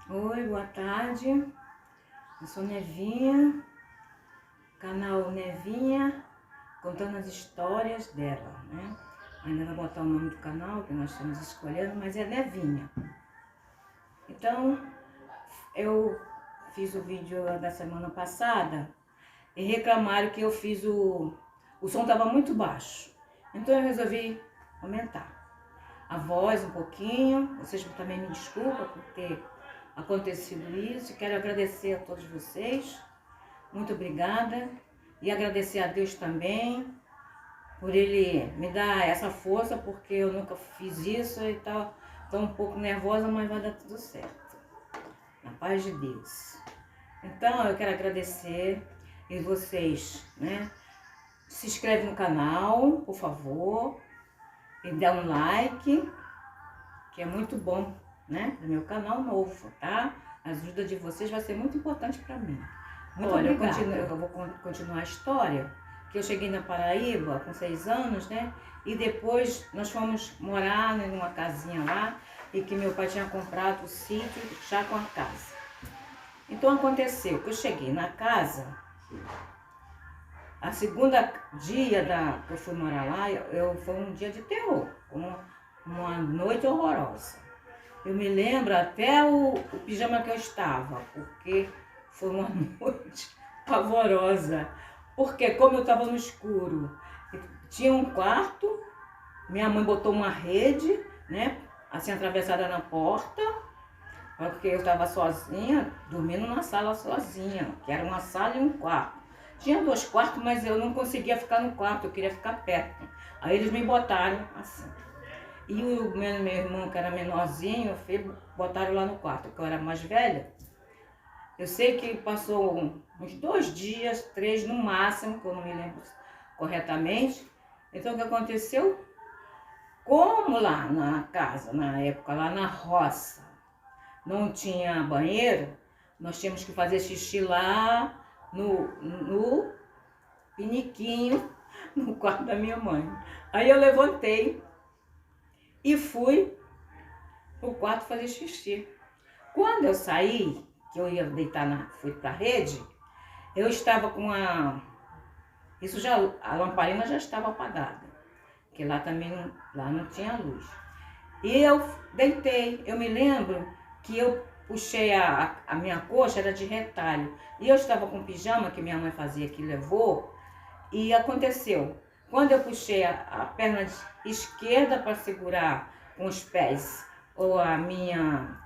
Oi, boa tarde. Eu sou Nevinha, canal Nevinha, contando as histórias dela, né? Ainda não botar o nome do canal, que nós estamos escolhendo, mas é Nevinha. Então, eu fiz o vídeo da semana passada e reclamaram que eu fiz o som estava muito baixo. Então eu resolvi aumentar a voz um pouquinho. Vocês também me desculpam por ter acontecido isso. Quero agradecer a todos vocês. Muito obrigada. E agradecer a Deus também por Ele me dar essa força, porque eu nunca fiz isso e tal. Estou um pouco nervosa, mas vai dar tudo certo. Na paz de Deus. Então eu quero agradecer e vocês, né? Se inscreve no canal, por favor. E dá um like, que é muito bom, né? Do meu canal novo, tá? A ajuda de vocês vai ser muito importante para mim. Muito obrigada. Eu vou continuar a história, que eu cheguei na Paraíba com 6 anos, né? E depois nós fomos morar numa casinha lá, e que meu pai tinha comprado o sítio já com a casa. Então aconteceu que eu cheguei na casa, a segunda dia que eu fui morar lá, foi um dia de terror, uma noite horrorosa. Eu me lembro até o pijama que eu estava, porque foi uma noite pavorosa. Porque como eu estava no escuro, tinha um quarto, minha mãe botou uma rede, né, assim atravessada na porta, porque eu estava sozinha, dormindo na sala sozinha, que era uma sala e um quarto. Tinha 2 quartos, mas eu não conseguia ficar no quarto, eu queria ficar perto. Aí eles me botaram assim. E o meu irmão, que era menorzinho, o filho, botaram lá no quarto, porque eu era mais velha. Eu sei que passou uns 2 dias, 3 no máximo, que eu não me lembro corretamente. Então o que aconteceu? Como lá na casa, na época, lá na roça, não tinha banheiro, nós tínhamos que fazer xixi lá no piniquinho, no quarto da minha mãe. Aí eu levantei e fui pro quarto fazer xixi. Quando eu saí, que eu ia deitar, fui pra rede, eu estava com a lamparina já estava apagada, porque lá também lá não tinha luz. E eu deitei, eu me lembro que eu puxei a minha coxa, era de retalho, e eu estava com pijama que minha mãe fazia, que levou, e aconteceu. Quando eu puxei a perna esquerda para segurar com os pés, ou a minha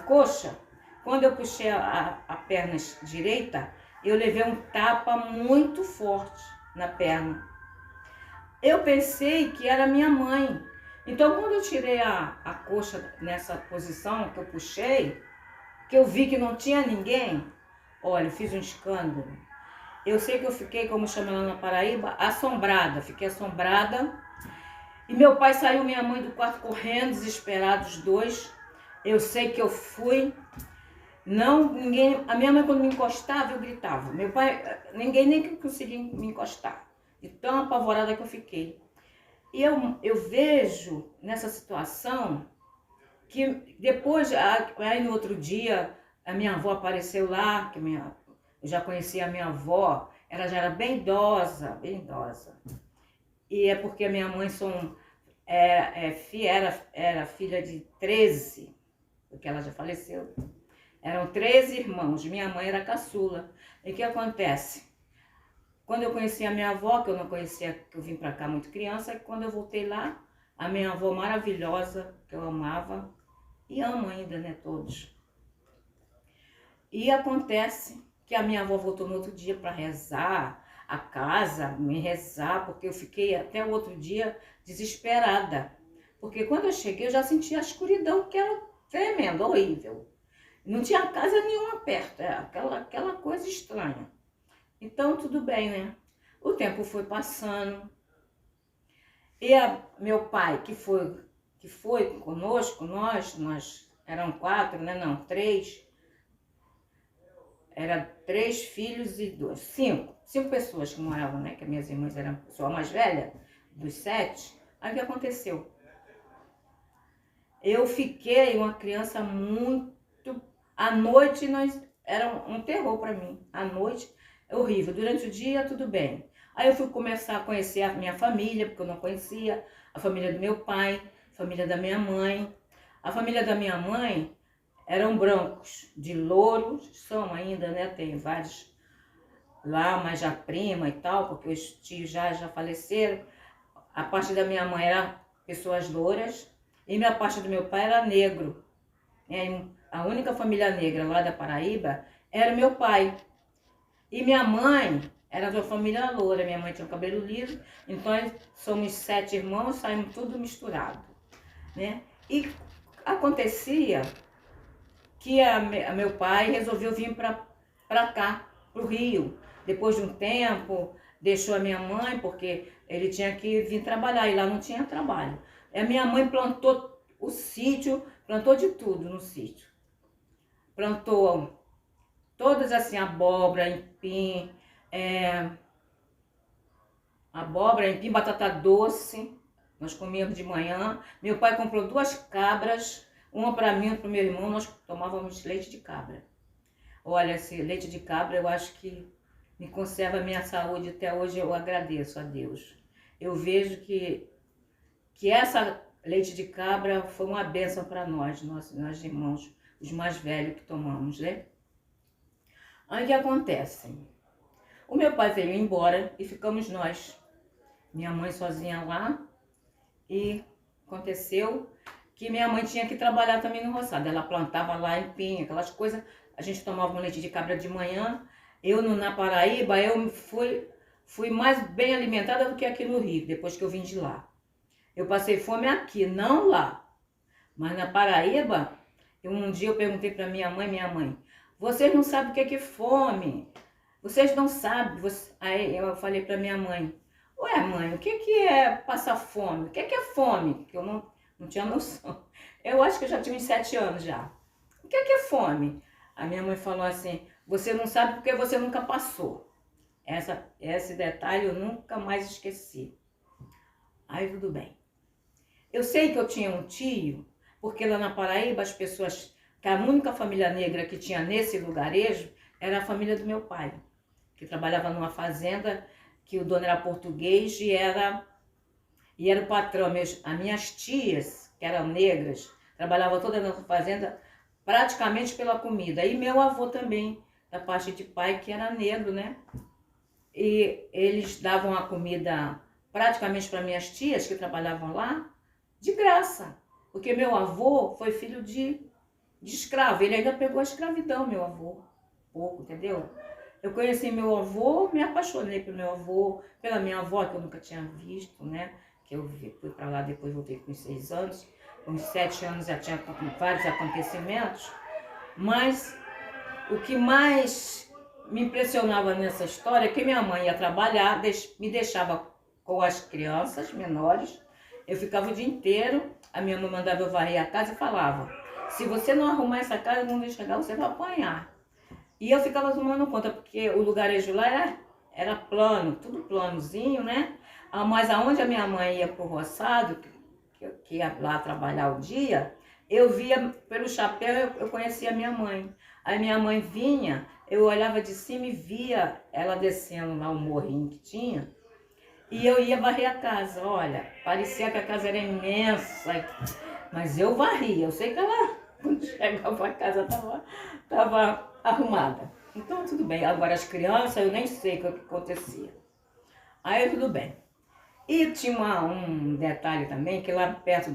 coxa, quando eu puxei a perna direita, eu levei um tapa muito forte na perna. Eu pensei que era minha mãe. Então, quando eu tirei a coxa nessa posição que eu puxei, que eu vi que não tinha ninguém, olha, eu fiz um escândalo. Eu sei que eu fiquei, como chama lá na Paraíba, assombrada. Fiquei assombrada. E meu pai saiu, minha mãe do quarto correndo, desesperados os dois. Eu sei que eu fui. Não, ninguém. A minha mãe, quando me encostava, eu gritava. Meu pai, ninguém nem conseguia me encostar. De tão apavorada que eu fiquei. E eu vejo nessa situação que depois, aí no outro dia, a minha avó apareceu lá, que eu já conhecia a minha avó, ela já era bem idosa, bem idosa. E é porque a minha mãe era filha de 13, porque ela já faleceu. Eram 13 irmãos, minha mãe era caçula. E o que acontece? Quando eu conheci a minha avó, que eu não conhecia, que eu vim pra cá muito criança, e quando eu voltei lá, a minha avó maravilhosa, que eu amava, e amo ainda, né, todos. E acontece que a minha avó voltou no outro dia para rezar a casa, me rezar, porque eu fiquei até o outro dia desesperada. Porque quando eu cheguei, eu já sentia a escuridão, que era tremenda, horrível. Não tinha casa nenhuma perto, aquela coisa estranha. Então, tudo bem, né? O tempo foi passando. E meu pai, que foi conosco, nós eram 4, né? Não, 3. Era 3 filhos e 2, 5 pessoas que moravam, né? Que as minhas irmãs eram a pessoa mais velha, dos 7. Aí o que aconteceu? Eu fiquei uma criança muito À noite era um terror para mim. À noite é horrível. Durante o dia tudo bem. Aí eu fui começar a conhecer a minha família, porque eu não conhecia a família do meu pai, a família da minha mãe. A família da minha mãe eram brancos, de louros, são ainda, né? Tem vários lá, mas já prima e tal, porque os tios já faleceram. A parte da minha mãe era pessoas louras e minha parte do meu pai era negro. A única família negra lá da Paraíba era meu pai. E minha mãe era de uma família loura. Minha mãe tinha o cabelo liso, então somos 7 irmãos, saímos tudo misturado, né? E acontecia que meu pai resolveu vir para cá, para o Rio. Depois de um tempo, deixou a minha mãe, porque ele tinha que vir trabalhar, e lá não tinha trabalho. A minha mãe plantou o sítio, plantou de tudo no sítio. Plantou todas assim, abóbora, empim, batata doce. Nós comíamos de manhã. Meu pai comprou 2 cabras, uma para mim e para o meu irmão. Nós tomávamos leite de cabra. Olha, esse leite de cabra eu acho que me conserva a minha saúde. Até hoje eu agradeço a Deus. Eu vejo que essa leite de cabra foi uma bênção para nós irmãos, os mais velhos que tomamos, né? Aí o que acontece? O meu pai veio embora e ficamos nós. Minha mãe sozinha lá. E aconteceu que minha mãe tinha que trabalhar também no roçado. Ela plantava lá empim, aquelas coisas. A gente tomava um leite de cabra de manhã. Na Paraíba, eu fui mais bem alimentada do que aqui no Rio, depois que eu vim de lá. Eu passei fome aqui, não lá. Mas na Paraíba, um dia eu perguntei para minha mãe, vocês não sabem o que é fome? Vocês não sabem. Aí eu falei para minha mãe, ué mãe, o que é passar fome? O que é fome? Porque eu não tinha noção. Eu acho que eu já tinha uns 7 anos já. O que é fome? A minha mãe falou assim, você não sabe porque você nunca passou. Esse detalhe eu nunca mais esqueci. Aí tudo bem. Eu sei que eu tinha um tio, porque lá na Paraíba as pessoas, que a única família negra que tinha nesse lugarejo era a família do meu pai, que trabalhava numa fazenda, que o dono era português e era o patrão. As minhas tias, que eram negras, trabalhavam toda na fazenda praticamente pela comida. E meu avô também, da parte de pai, que era negro, né? E eles davam a comida praticamente para minhas tias, que trabalhavam lá, de graça. Porque meu avô foi filho de escravo. Ele ainda pegou a escravidão, meu avô. Pouco, entendeu? Eu conheci meu avô, me apaixonei pelo meu avô, pela minha avó, que eu nunca tinha visto, né? Que eu fui para lá, depois voltei com 6 anos. Com 7 anos já tinha vários acontecimentos. Mas o que mais me impressionava nessa história é que minha mãe ia trabalhar, me deixava com as crianças menores. Eu ficava o dia inteiro, a minha mãe mandava eu varrer a casa e falava, se você não arrumar essa casa, quando eu chegar, você vai apanhar. E eu ficava tomando conta, porque o lugarejo lá era plano, tudo planozinho, né? Mas aonde a minha mãe ia pro roçado, que ia lá trabalhar o dia, eu via pelo chapéu, eu conhecia a minha mãe. Aí minha mãe vinha, eu olhava de cima e via ela descendo lá o morrinho que tinha, e eu ia varrer a casa. Olha, parecia que a casa era imensa, mas eu varria. Eu sei que ela, quando chegava a casa, estava arrumada. Então tudo bem. Agora as crianças, eu nem sei o que acontecia. Aí tudo bem. E tinha um detalhe também, que lá perto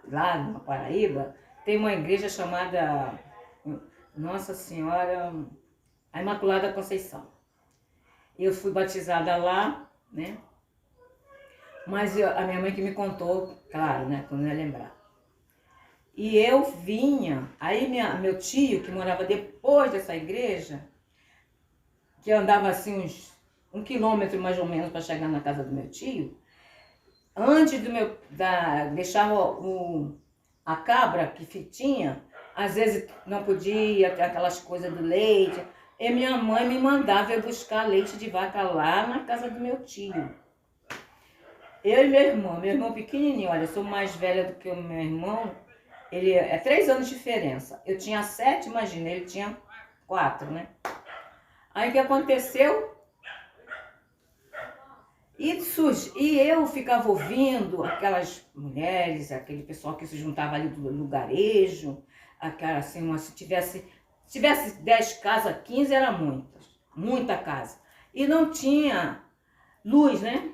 lá na Paraíba, tem uma igreja chamada Nossa Senhora, a Imaculada Conceição. Eu fui batizada lá, né? Mas a minha mãe que me contou, claro, né? Quando eu ia lembrar. E eu vinha, aí meu tio, que morava depois dessa igreja, que andava assim uns 1 quilômetro mais ou menos para chegar na casa do meu tio, antes deixava a cabra que tinha, às vezes não podia ter aquelas coisas do leite, e minha mãe me mandava eu buscar leite de vaca lá na casa do meu tio. Eu e meu irmão pequenininho, olha, eu sou mais velha do que o meu irmão, Ele é 3 anos de diferença. Eu tinha 7, imagina, ele tinha 4, né? Aí o que aconteceu? E eu ficava ouvindo aquelas mulheres, aquele pessoal que se juntava ali do lugarejo, aquela assim, se tivesse 10 casas, 15 era muitas, muita casa. E não tinha luz, né?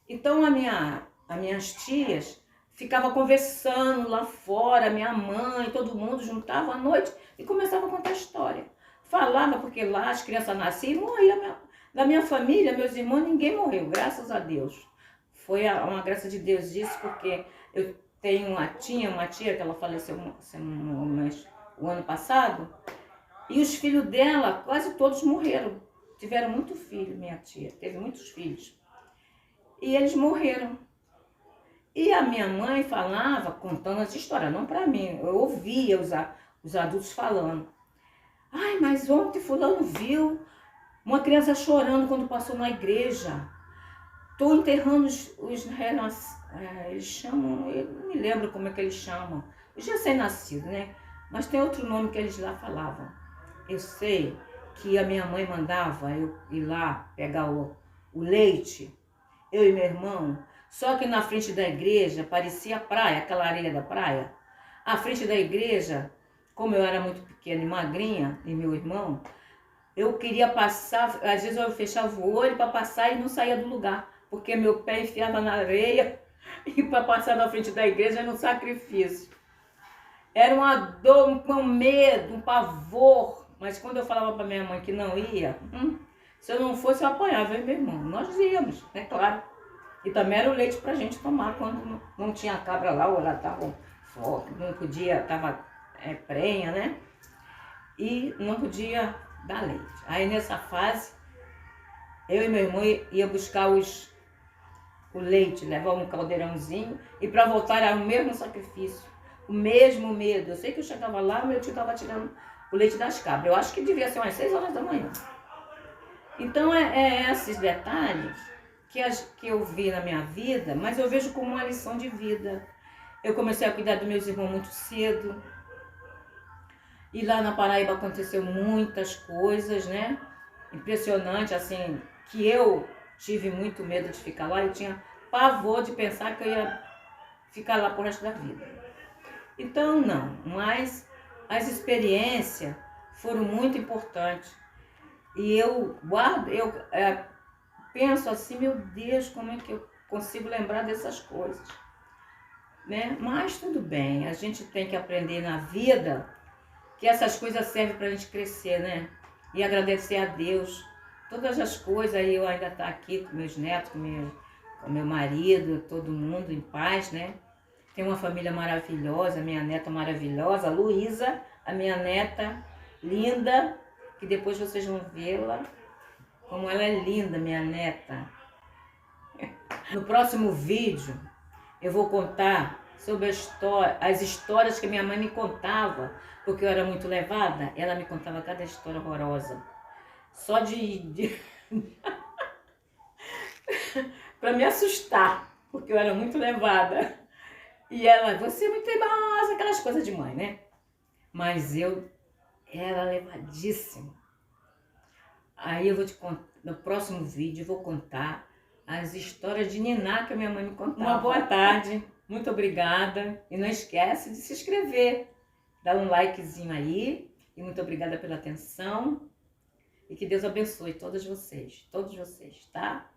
Então as minhas tias ficavam conversando lá fora, minha mãe, todo mundo juntava à noite e começava a contar história. Falava porque lá as crianças nasciam e morriam. Da minha família, meus irmãos, ninguém morreu, graças a Deus. Foi uma graça de Deus isso, porque eu tinha uma tia que ela faleceu o ano passado, e os filhos dela, quase todos morreram. Tiveram muito filho, minha tia, teve muitos filhos. E eles morreram. E a minha mãe falava, contando as histórias, não para mim, eu ouvia os adultos falando. Ai, mas ontem fulano viu uma criança chorando quando passou na igreja. Estou enterrando eles chamam, eu não me lembro como é que eles chamam. Os recém-nascidos, né? Mas tem outro nome que eles lá falavam. Eu sei que a minha mãe mandava eu ir lá pegar o leite, eu e meu irmão. Só que na frente da igreja parecia praia, aquela areia da praia. À frente da igreja, como eu era muito pequena e magrinha, e meu irmão, eu queria passar, às vezes eu fechava o olho para passar e não saía do lugar, porque meu pé enfiava na areia e para passar na frente da igreja era um sacrifício. Era uma dor, um medo, um pavor, mas quando eu falava para minha mãe que não ia, se eu não fosse eu apanhava, eu e meu irmão. Nós íamos, é claro. E também era o leite para a gente tomar quando não tinha cabra lá, ou ela estava forte, não podia, estava prenha, né? E não podia dar leite. Aí nessa fase, eu e meu irmão ia buscar o leite, levar um caldeirãozinho, e para voltar era o mesmo sacrifício, o mesmo medo. Eu sei que eu chegava lá, meu tio estava tirando o leite das cabras. Eu acho que devia ser umas 6 horas da manhã. Então esses detalhes que eu vi na minha vida, mas eu vejo como uma lição de vida. Eu comecei a cuidar dos meus irmãos muito cedo. E lá na Paraíba aconteceu muitas coisas, né? Impressionante, assim, que eu tive muito medo de ficar lá. Eu tinha pavor de pensar que eu ia ficar lá pro resto da vida. Então, não. Mas as experiências foram muito importantes. E eu guardo, penso assim, meu Deus, como é que eu consigo lembrar dessas coisas, né? Mas tudo bem, a gente tem que aprender na vida que essas coisas servem para a gente crescer, né? E agradecer a Deus. Todas as coisas, aí eu ainda estou aqui com meus netos, com meu marido, todo mundo em paz, né? Tenho uma família maravilhosa, minha neta maravilhosa, Luísa, a minha neta linda, que depois vocês vão vê-la, como ela é linda, minha neta. No próximo vídeo, eu vou contar sobre as histórias que minha mãe me contava, porque eu era muito levada, ela me contava cada história horrorosa. Só para me assustar, porque eu era muito levada. E ela, você é muito teimosa, aquelas coisas de mãe, né? Mas eu era levadíssima. Aí eu vou te contar, no próximo vídeo eu vou contar as histórias de niná que a minha mãe me contava. Uma boa tarde, muito obrigada. E não esquece de se inscrever, dá um likezinho aí. E muito obrigada pela atenção. E que Deus abençoe todos vocês, tá?